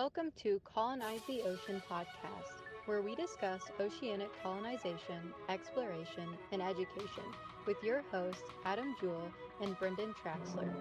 Welcome to Colonize the Ocean podcast, where we discuss oceanic colonization, exploration, and education with your hosts, Adam Jewell and Brendon Traxler.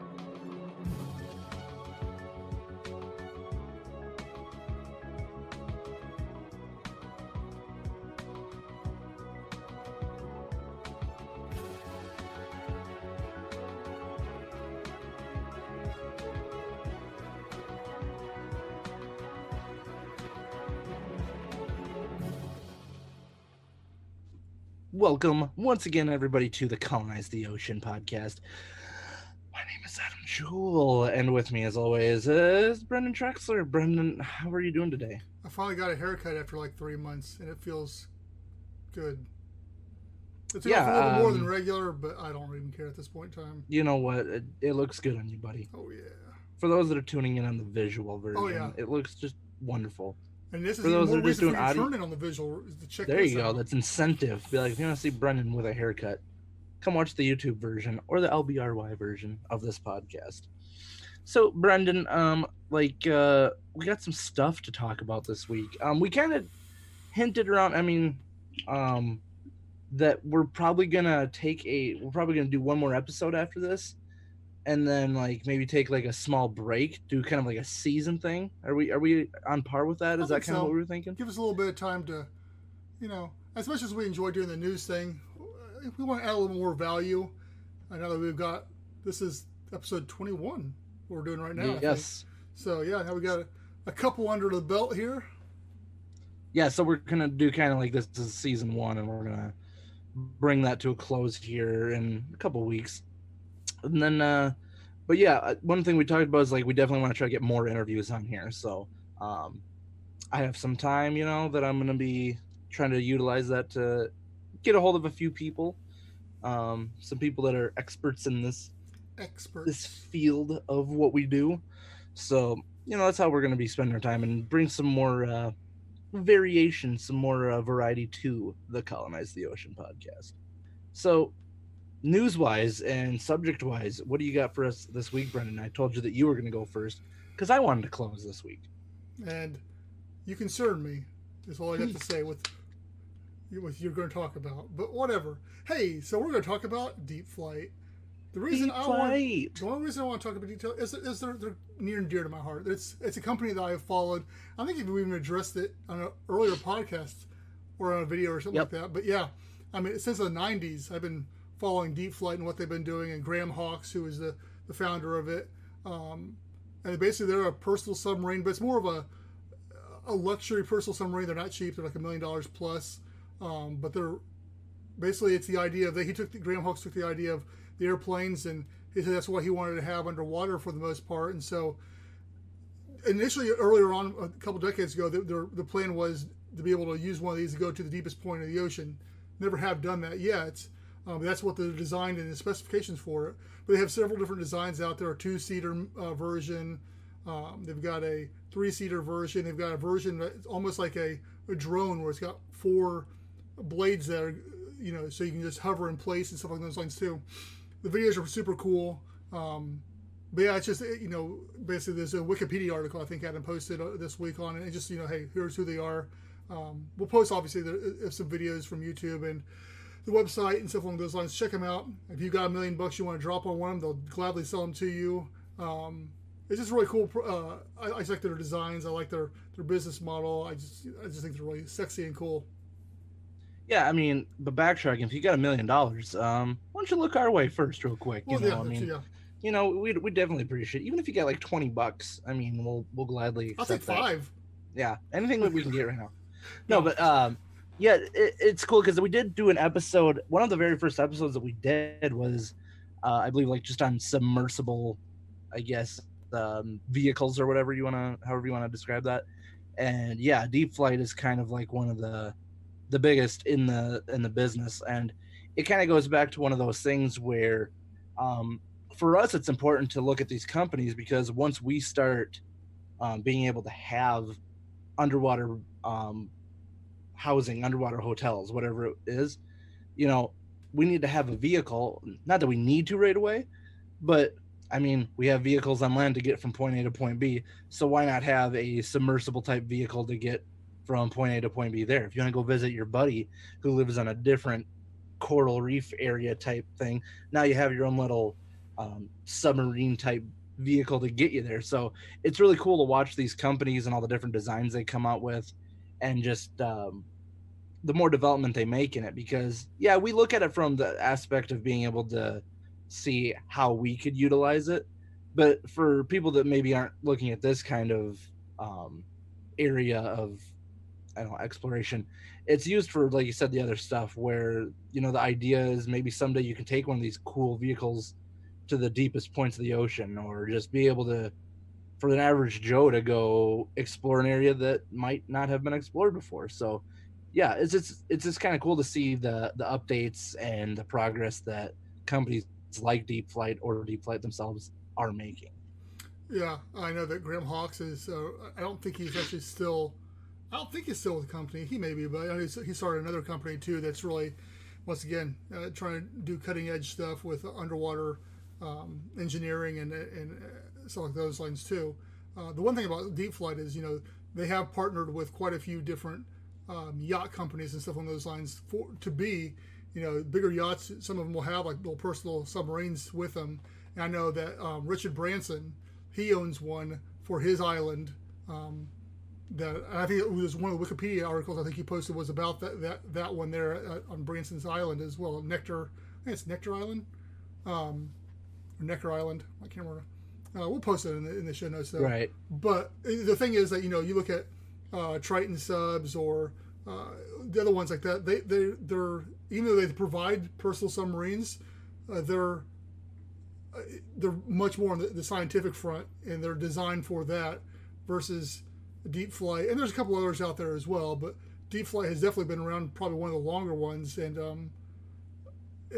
Welcome once again, everybody, to the Colonize the Ocean podcast. My name is Adam Jewell, and with me, as always, is Brendon Traxler. Brendon, how are you doing today? I finally got a haircut after like 3 months, and it feels good. It's a little more than regular, but I don't even care at this point in time. You know what? It looks good on you, buddy. Oh, yeah. For those that are tuning in on the visual version, yeah. It looks just wonderful. And this is for those more that are just doing audio, turn in on the visual is to check there this you go. out. That's incentive. Be like, if you want to see Brendon with a haircut, come watch the YouTube version or the LBRY version of this podcast. So, Brendon, we got some stuff to talk about this week. We kind of hinted around. That we're probably gonna do one more episode after this, and then maybe take a small break, do kind of like a season thing. Are we on par with that? Is that kind of what we were thinking? Give us a little bit of time to, as much as we enjoy doing the news thing, if we want to add a little more value. I know that this is episode 21. What we're doing right now. Yes. So now we got a couple under the belt here. Yeah, so we're gonna do kind of like this is season 1, and we're gonna bring that to a close here in a couple weeks. And then, but yeah, one thing we talked about is we definitely want to try to get more interviews on here. So, I have some time, that I'm gonna be trying to utilize that to get a hold of a few people, some people that are experts in this field of what we do. So, that's how we're gonna be spending our time and bring some more variation, some more variety to the Colonize the Ocean podcast. So, news-wise and subject-wise, what do you got for us this week, Brendon? I told you that you were going to go first because I wanted to close this week. And you concern me, is all I got to say with you're going to talk about. But whatever. Hey, so we're going to talk about Deepflight. The only reason I want to talk about detail is they're near and dear to my heart. It's a company that I have followed. I think we even addressed it on an earlier podcast or on a video or something like that. But yeah, since the 90s, I've been following Deepflight and what they've been doing, and Graham Hawks, who is the founder of it. And basically they're a personal submarine, but it's more of a luxury personal submarine. They're not cheap. They're like $1 million plus. But it's the idea of Graham Hawks took the idea of the airplanes, and he said that's what he wanted to have underwater for the most part. And so initially, earlier on, a couple decades ago, the plan was to be able to use one of these to go to the deepest point of the ocean. Never have done that yet. That's what they're designed and the specifications for it. But they have several different designs out there. A 2-seater version. They've got a 3-seater version. They've got a version that's almost like a drone where it's got 4 blades that are, so you can just hover in place and stuff like those lines too. The videos are super cool. But yeah, it's just, basically there's a Wikipedia article I think Adam posted this week on it. And just, hey, here's who they are. We'll post obviously some videos from YouTube and the website and stuff along those lines. Check them out. If you got $1 million you want to drop on one of them, they'll gladly sell them to you. It's just really cool. I just like their designs. I like their business model. I just think they're really sexy and cool. Yeah, but backtracking, if you got $1 million, why don't you look our way first, real quick? We definitely appreciate it. Even if you get $20, we'll gladly accept. I'll take 5. Yeah, anything that we can get right now. No, but yeah, it's cool because we did do an episode. One of the very first episodes that we did was, I believe, just on submersible, I guess, vehicles or however you want to describe that. And yeah, Deepflight is kind of one of the biggest in the business, and it kind of goes back to one of those things where, for us, it's important to look at these companies because once we start being able to have underwater housing, underwater hotels, whatever it is, we need to have a vehicle. Not that we need to right away, but I mean, we have vehicles on land to get from point A to point B, so why not have a submersible type vehicle to get from point A to point B there? If you want to go visit your buddy who lives on a different coral reef area type thing, now you have your own little submarine type vehicle to get you there. So it's really cool to watch these companies and all the different designs they come out with, and just the more development they make in it. Because yeah, we look at it from the aspect of being able to see how we could utilize it, but for people that maybe aren't looking at this kind of area of, I don't know, exploration, it's used for, like you said, the other stuff where, you know, the idea is maybe someday you can take one of these cool vehicles to the deepest points of the ocean, or just be able to, for an average Joe, to go explore an area that might not have been explored before. So yeah, it's just kind of cool to see the updates and the progress that companies like Deepflight or Deepflight themselves are making. Yeah, I know that Graham Hawks is. I don't think he's actually still. I don't think he's still with the company. He may be, but I know he started another company too that's really, once again, trying to do cutting edge stuff with underwater engineering and stuff like those lines too. The one thing about Deepflight is, you know, they have partnered with quite a few different yacht companies and stuff on those lines to be, you know, bigger yachts. Some of them will have like little personal submarines with them. And I know that Richard Branson, he owns one for his island. That I think it was one of the Wikipedia articles I think he posted was about that one there on Branson's Island as well. Nectar, I think it's Nectar Island, or Necker Island. I can't remember. We'll post it in the show notes though. Right. But the thing is that, you know, you look at Triton subs or the other ones like that. They're even though they provide personal submarines, they're much more on the scientific front, and they're designed for that versus Deepflight. And there's a couple others out there as well, but Deepflight has definitely been around, probably one of the longer ones, and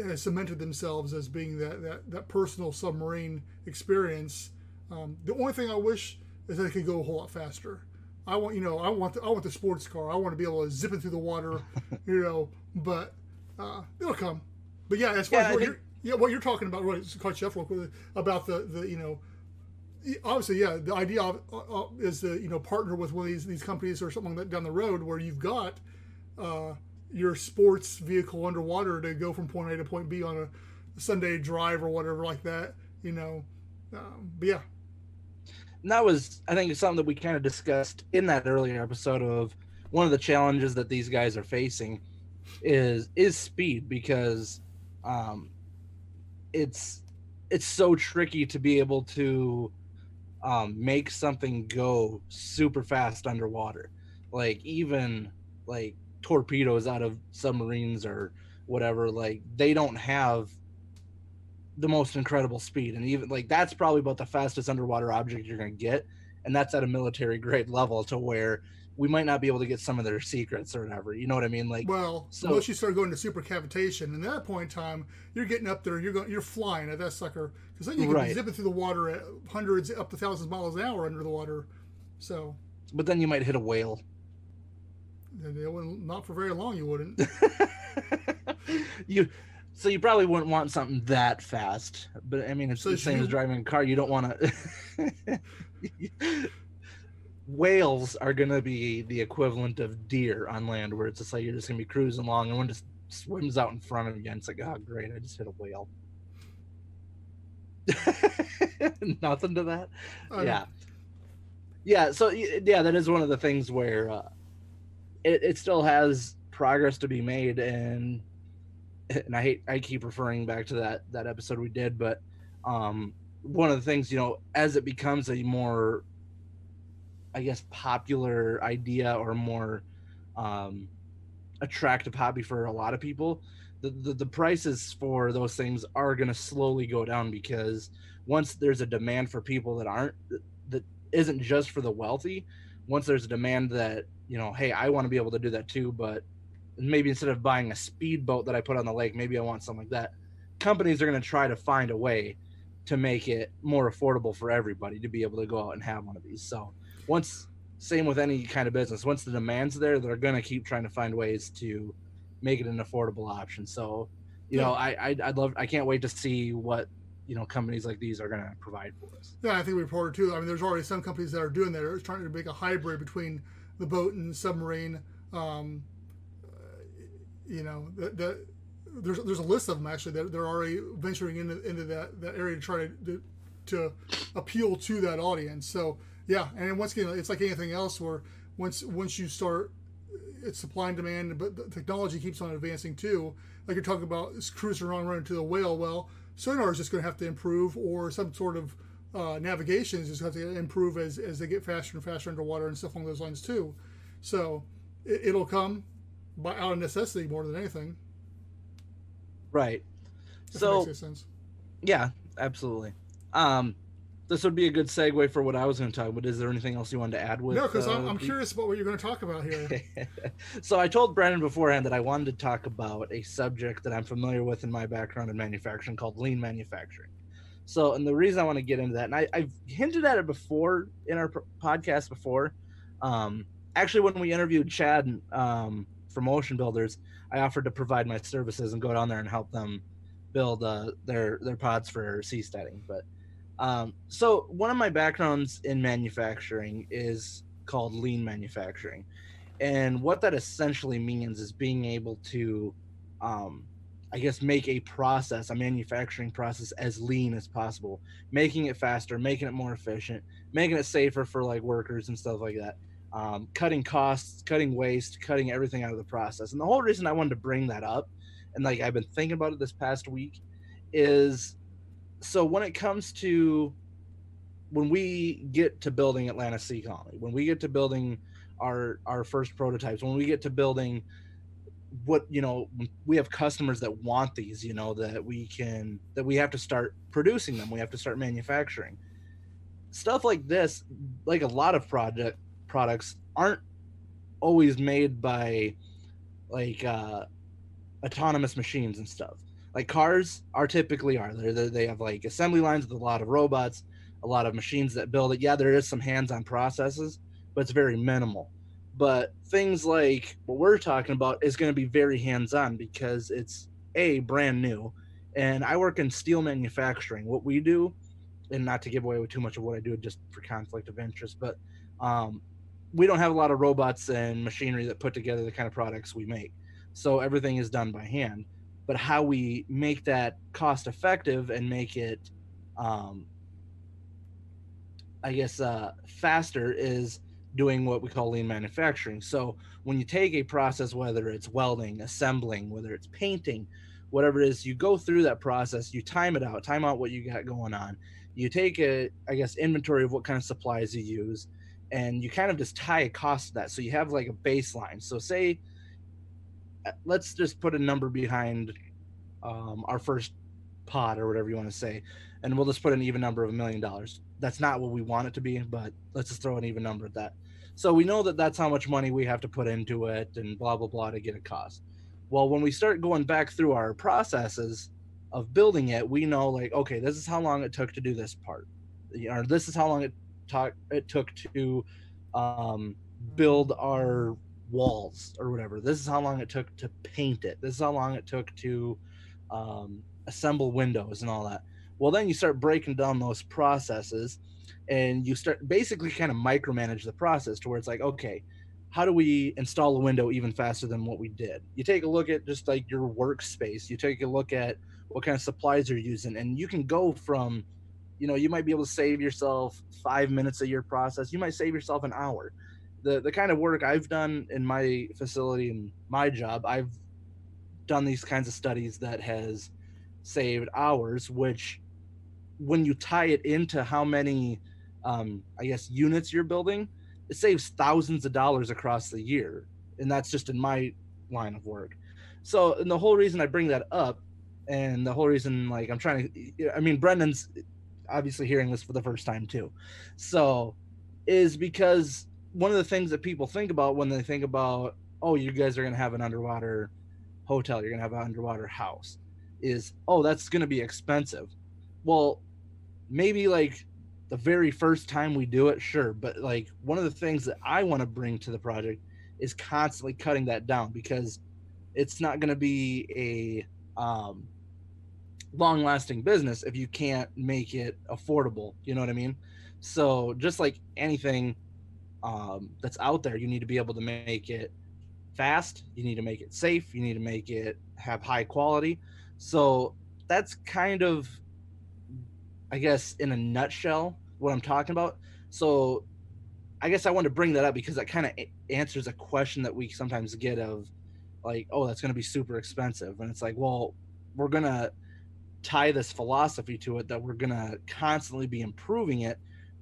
has cemented themselves as being that personal submarine experience. The only thing I wish is that it could go a whole lot faster. I want the sports car. I want to be able to zip it through the water, you know. But it'll come. But yeah, as far as what you're talking about, right? Cut Chef about the you know, obviously, yeah, the idea is to, you know, partner with one of these companies or something like that down the road where you've got your sports vehicle underwater to go from point A to point B on a Sunday drive or whatever like that, you know. But yeah. And that was, I think, something that we kind of discussed in that earlier episode of one of the challenges that these guys are facing is speed, because it's so tricky to be able to make something go super fast underwater. Like even like torpedoes out of submarines or whatever, like they don't have the most incredible speed, and even like that's probably about the fastest underwater object you're going to get, and that's at a military grade level, to where we might not be able to get some of their secrets or whatever, you know what I mean? Like, well, so, unless you start going to supercavitation, and at that point in time you're getting up there, you're flying at that sucker, because then you can be zipping through the water at hundreds up to thousands of miles an hour under the water. So, but then you might hit a whale. Not for very long, you wouldn't. So you probably wouldn't want something that fast. But I mean, it's the same as driving a car. You don't want to. Whales are going to be the equivalent of deer on land, where it's just like you're just going to be cruising along and one just swims out in front of you. And it's like, oh, great, I just hit a whale. Nothing to that. Yeah. So yeah, that is one of the things where it still has progress to be made, and I keep referring back to that episode we did, but one of the things, you know, as it becomes a more, I guess, popular idea or more attractive hobby for a lot of people, the prices for those things are going to slowly go down, because once there's a demand for people that isn't just for the wealthy, once there's a demand that, you know, hey, I want to be able to do that too, but maybe instead of buying a speedboat that I put on the lake, maybe I want something like that. Companies are going to try to find a way to make it more affordable for everybody to be able to go out and have one of these. So same with any kind of business, once the demand's there, they're going to keep trying to find ways to make it an affordable option. So, you know, I can't wait to see what companies like these are going to provide for us. Yeah, I think we reported too. I mean, there's already some companies that are doing that. Are trying to make a hybrid between the boat and submarine. There's a list of them actually that they're already venturing into that area to try to appeal to that audience. So yeah, and once again, it's like anything else where once you start, it's supply and demand, but the technology keeps on advancing too. Like you're talking about cruising around running to the whale. Well, sonar is just going to have to improve, or some sort of navigation is just going to have to improve as they get faster and faster underwater and stuff along those lines too. So it'll come out of necessity more than anything. Right. If so that makes sense. Yeah, absolutely. This would be a good segue for what I was going to talk about. Is there anything else you wanted to add with? No, because I'm curious about what you're going to talk about here. So I told Brendon beforehand that I wanted to talk about a subject that I'm familiar with in my background in manufacturing called lean manufacturing. So, and the reason I want to get into that, and I've hinted at it before in our podcast before. Actually, when we interviewed Chad from Ocean Builders, I offered to provide my services and go down there and help them build their pods for seasteading. But so one of my backgrounds in manufacturing is called lean manufacturing, and what that essentially means is being able to make a manufacturing process as lean as possible, making it faster, making it more efficient, making it safer for like workers and stuff like that. Cutting costs, cutting waste, cutting everything out of the process. And the whole reason I wanted to bring that up, and like I've been thinking about it this past week, is so when it comes to when we get to building Atlantis Sea Colony, when we get to building our first prototypes, when we get to building what, we have customers that want these, that we have to start producing them, we have to start manufacturing stuff like this. Like a lot of products aren't always made by like autonomous machines and stuff. Like cars typically are. They have like assembly lines with a lot of robots, a lot of machines that build it. Yeah, there is some hands-on processes, but it's very minimal. But things like what we're talking about is going to be very hands-on because it's brand new. And I work in steel manufacturing. What we do, and not to give away too much of what I do just for conflict of interest, but we don't have a lot of robots and machinery that put together the kind of products we make. So everything is done by hand. But how we make that cost effective and make it, faster is doing what we call lean manufacturing. So when you take a process, whether it's welding, assembling, whether it's painting, whatever it is, you go through that process, you time out what you got going on. You take inventory of what kind of supplies you use, and you kind of just tie a cost to that. So you have like a baseline. So say, let's just put a number behind our first pod or whatever you want to say, and we'll just put an even number of $1 million. That's not what we want it to be, but let's just throw an even number at that. So we know that that's how much money we have to put into it and blah, blah, blah to get a cost. Well, when we start going back through our processes of building it, we know like, okay, this is how long it took to do this part, or this is how long it took to build our walls or whatever. This is how long it took to paint it. This is how long it took to assemble windows and all that. Well, then you start breaking down those processes and you start basically kind of micromanage the process to where it's like, okay, how do we install a window even faster than what we did? You take a look at just like your workspace, you take a look at what kind of supplies you're using, and you can go from, you might be able to save yourself 5 minutes of your process. You might save yourself an hour. The kind of work I've done in my facility and my job, I've done these kinds of studies that has saved hours, which when you tie it into how many units you're building, it saves thousands of dollars across the year. And that's just in my line of work. So, and the whole reason I bring that up, and the whole reason Brendon's obviously hearing this for the first time too, so is because one of the things that people think about when they think about, oh, you guys are going to have an underwater hotel, you're going to have an underwater house, is, oh, that's going to be expensive. Well, maybe like the very first time we do it, sure, but like one of the things that I want to bring to the project is constantly cutting that down, because it's not going to be long lasting business if you can't make it affordable. You know what I mean? So just like anything that's out there, you need to be able to make it fast, you need to make it safe, you need to make it have high quality. So that's kind of, I guess, in a nutshell, what I'm talking about. So I guess I wanted to bring that up because that kind of answers a question that we sometimes get of like, oh, that's going to be super expensive. And it's like, well, we're going to tie this philosophy to it that we're going to constantly be improving it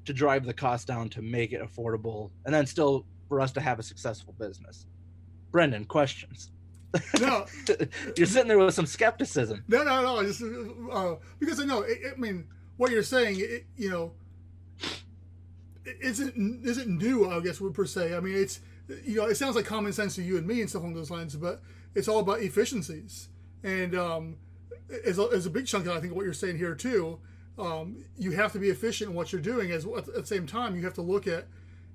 to drive the cost down to make it affordable and then still for us to have a successful business. Brendon, questions? No, you're sitting there with some skepticism. No. Just because I know. I mean, what you're saying, isn't new. I guess per se. I mean, it's it sounds like common sense to you and me and stuff along those lines, but it's all about efficiencies. And as a big chunk of, I think, what you're saying here too, you have to be efficient in what you're doing. As at the same time, you have to look at,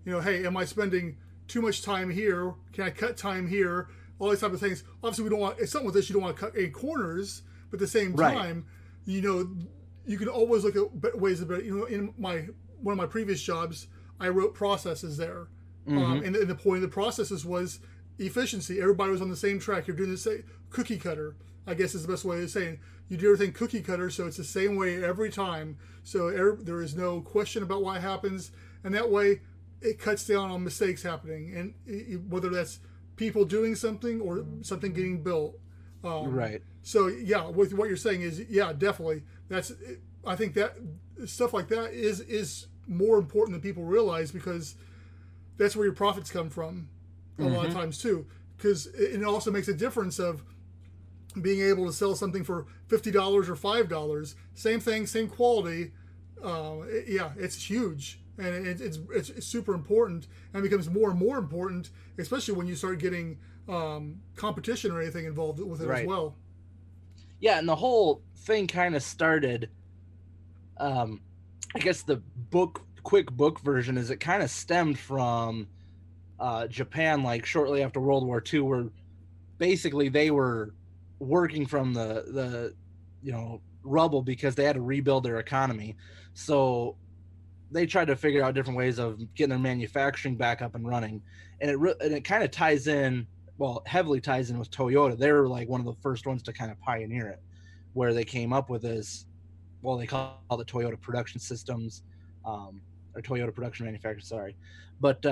hey, am I spending too much time here? Can I cut time here? All these type of things. Obviously, we don't want. It's something with this. You don't want to cut any corners, but at the same time, you can always look at ways of it. In one of my previous jobs, I wrote processes there, and the point of the processes was efficiency. Everybody was on the same track. You're doing the same cookie cutter, I guess is the best way of saying. You do everything cookie cutter, so it's the same way every time. So there is no question about what happens, and that way it cuts down on mistakes happening, and whether that's people doing something or something getting built. Right. So yeah, with what you're saying is, yeah, definitely. I think that stuff like that is more important than people realize, because that's where your profits come from a lot of times too. Because it also makes a difference of being able to sell something for $50 or $5. Same thing, same quality. It's huge. And it's super important, and becomes more and more important, especially when you start getting competition or anything involved with it as well. Yeah, and the whole thing kind of started, I guess the quick book version is it kind of stemmed from Japan, like shortly after World War II, where basically they were working from the rubble because they had to rebuild their economy. So they tried to figure out different ways of getting their manufacturing back up and running. And it kind of ties in, heavily ties in with Toyota. They were like one of the first ones to kind of pioneer it, where they came up with this, they call it Toyota production systems, or Toyota production manufacturers, sorry. But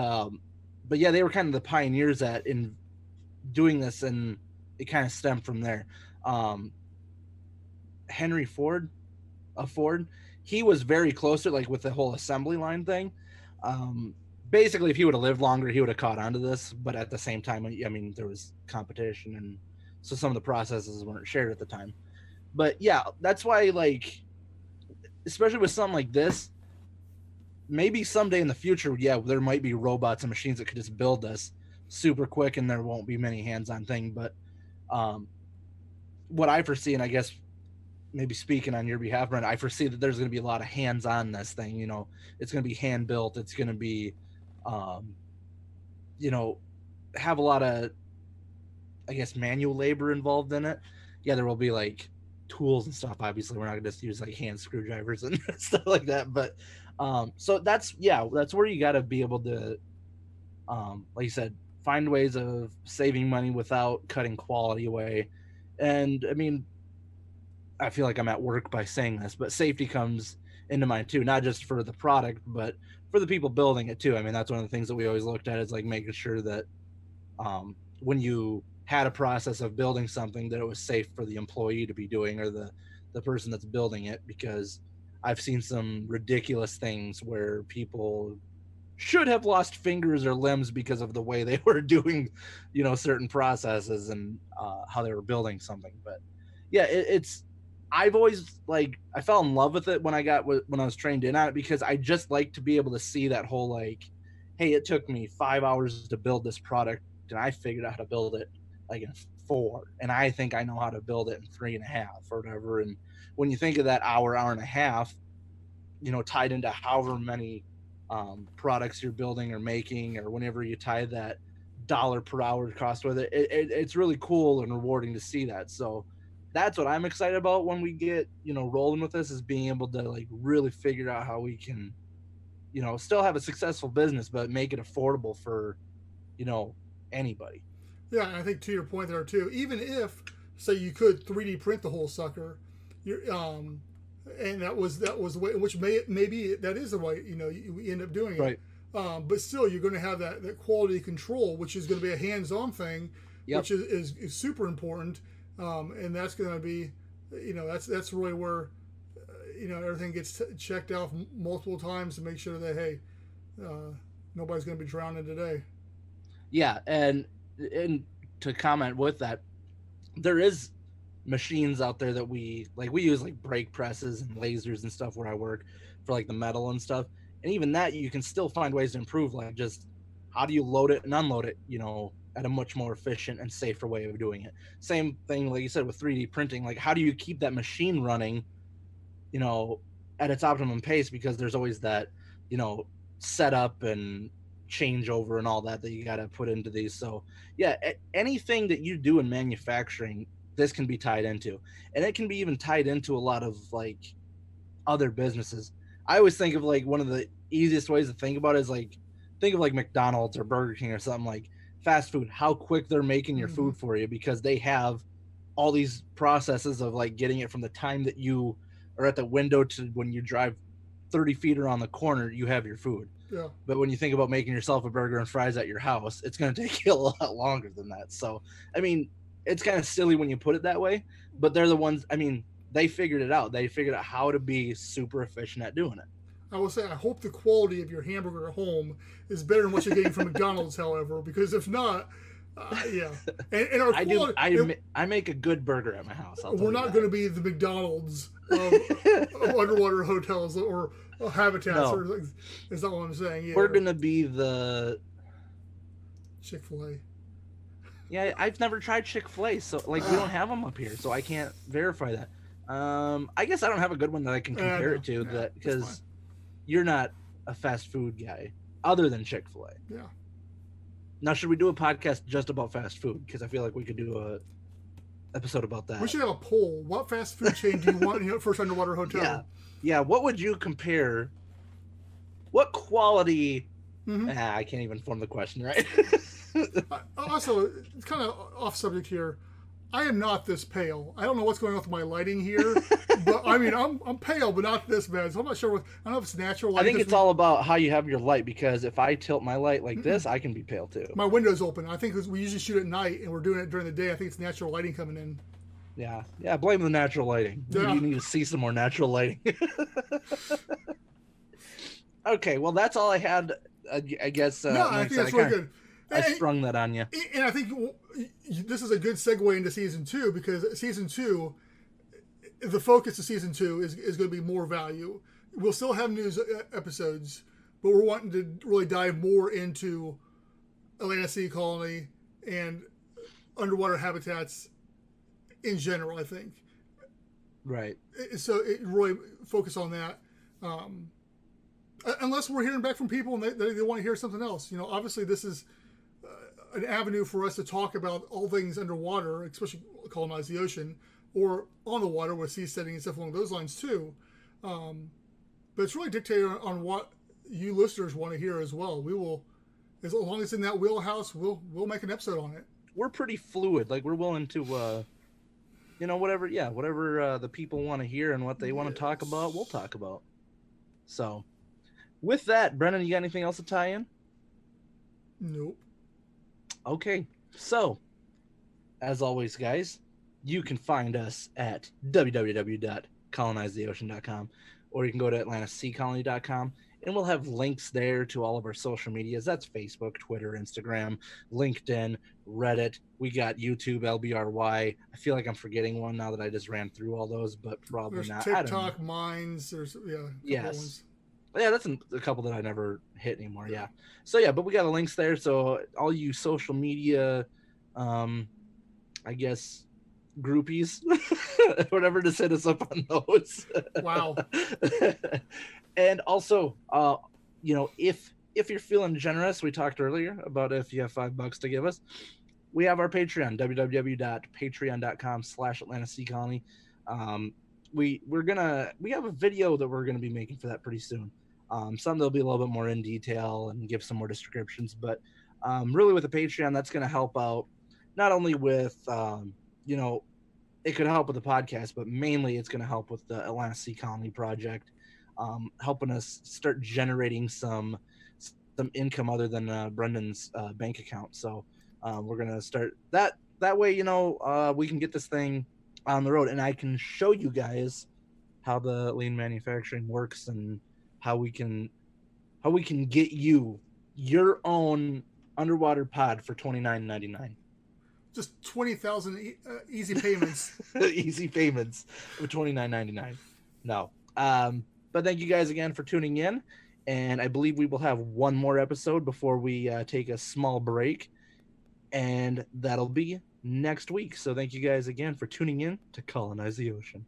yeah, they were kind of the pioneers in doing this, and it kind of stemmed from there. Henry Ford, he was very close to it, like with the whole assembly line thing. Basically, if he would have lived longer, he would have caught on to this. But at the same time, I mean, there was competition, and so some of the processes weren't shared at the time. But yeah, that's why, like, especially with something like this, maybe someday in the future, there might be robots and machines that could just build this super quick, and there won't be many hands-on thing. But what I foresee, and I guess maybe speaking on your behalf, Brent, I foresee that there's going to be a lot of hands-on this thing. It's going to be hand-built. It's going to be, have a lot of, I guess, manual labor involved in it. Yeah, there will be like tools and stuff. Obviously, we're not going to just use like hand screwdrivers and stuff like that. But so that's where you got to be able to, like you said, find ways of saving money without cutting quality away. And I mean, I feel like I'm at work by saying this, but safety comes into mind too, not just for the product, but for the people building it too. I mean, that's one of the things that we always looked at, is like making sure that when you had a process of building something, that it was safe for the employee to be doing, or the person that's building it, because I've seen some ridiculous things where people should have lost fingers or limbs because of the way they were doing, certain processes and how they were building something. But yeah, I've always, like, I fell in love with it when I was trained in on it, because I just like to be able to see that whole, like, hey, it took me 5 hours to build this product, and I figured out how to build it like in 4, and I think I know how to build it in 3.5 or whatever. And when you think of that hour and a half, tied into however many products you're building or making, or whenever you tie that dollar per hour cost with it, it's really cool and rewarding to see that. So that's what I'm excited about when we get, rolling with this, is being able to like really figure out how we can, still have a successful business, but make it affordable for, anybody. Yeah, and I think to your point there too, even if say you could 3D print the whole sucker, and that was the way, which maybe that is the way you end up doing it. Right. But still, you're going to have that quality control, which is going to be a hands-on thing, which is super important, and that's going to be, that's really where, everything gets checked out multiple times to make sure that hey, nobody's going to be drowning today. Yeah, and to comment with that, there is machines out there that we use, like brake presses and lasers and stuff where I work for like the metal and stuff. And even that, you can still find ways to improve, like just how do you load it and unload it, at a much more efficient and safer way of doing it. Same thing, like you said, with 3D printing, like how do you keep that machine running, at its optimum pace, because there's always that, setup and changeover and all that you got to put into these. So yeah, anything that you do in manufacturing, this can be tied into, and it can be even tied into a lot of like other businesses. I always think of like one of the easiest ways to think about it is like, think of like McDonald's or Burger King or something, like fast food, how quick they're making your food for you, because they have all these processes of like getting it from the time that you are at the window to when you drive 30 feet around the corner, you have your food. Yeah. But when you think about making yourself a burger and fries at your house, it's going to take you a lot longer than that. So, I mean, it's kind of silly when you put it that way, but they're the ones, I mean, they figured it out. They figured out how to be super efficient at doing it. I will say, I hope the quality of your hamburger at home is better than what you're getting from McDonald's, however, because if not, yeah. And our quality, I make a good burger at my house. We're not going to be the McDonald's of underwater hotels or habitats. No. Is not what I'm saying. Yeah. We're going to be the Chick-fil-A. Yeah, I've never tried Chick-fil-A, so like we don't have them up here, so I can't verify that. I guess I don't have a good one that I can compare it to, that because you're not a fast food guy other than Chick-fil-A. Yeah. Now, should we do a podcast just about fast food? Because I feel like we could do a episode about that. We should have a poll. What fast food chain do you want in your first underwater hotel? Yeah. What would you compare? What quality? I can't even form the question right. Also, it's kind of off subject here. I am not this pale. I don't know what's going on with my lighting here, but I mean, I'm pale, but not this bad. So I'm not sure. I don't know if it's natural light. I think it's all about how you have your light, because if I tilt my light like this, I can be pale too. My window's open. I think we usually shoot at night, and we're doing it during the day. I think it's natural lighting coming in. Yeah. Blame the natural lighting. Yeah. You need to see some more natural lighting. Okay, well, that's all I had. I guess. No, I think that's really good. I sprung that on you. And I think this is a good segue into season 2, because season 2, the focus of season 2 is going to be more value. We'll still have news episodes, but we're wanting to really dive more into Atlantis Sea Colony and underwater habitats in general, I think. Right. So it really focus on that. Unless we're hearing back from people and they want to hear something else. Obviously this is an avenue for us to talk about all things underwater, especially Colonize the Ocean, or on the water with sea setting and stuff along those lines too. But it's really dictated on what you listeners want to hear as well. We will, as long as it's in that wheelhouse, we'll make an episode on it. We're pretty fluid. Like, we're willing to, whatever the people want to hear and what they want to talk about, we'll talk about. So, with that, Brendon, you got anything else to tie in? Nope. Okay, so, as always, guys, you can find us at www.colonizetheocean.com, or you can go to atlantisseacolony.com, and we'll have links there to all of our social medias. That's Facebook, Twitter, Instagram, LinkedIn, Reddit. We got YouTube, LBRY. I feel like I'm forgetting one now that I just ran through all those, but probably there's not. TikTok, Minds, there's, yes. Ones. Yeah, that's a couple that I never hit anymore. Yeah. So yeah, but we got the links there. So all you social media, I guess, groupies, whatever, to hit us up on those. Wow. And also, if you're feeling generous, we talked earlier about if you have $5 to give us. we have our Patreon, www.patreon.com/Atlantis Sea Colony. We have a video that we're gonna be making for that pretty soon. Some that'll be a little bit more in detail and give some more descriptions, but really with the Patreon, that's gonna help out not only with it could help with the podcast, but mainly it's gonna help with the Atlantis Sea Colony project, helping us start generating some income other than Brendon's bank account. So we're gonna start that way. We can get this thing on the road, and I can show you guys how the lean manufacturing works and how we can get you your own underwater pod for $29.99. Just 20,000 easy payments. Easy payments of $29.99. No. But thank you guys again for tuning in. And I believe we will have one more episode before we take a small break. And that'll be next week. So thank you guys again for tuning in to Colonize the Ocean.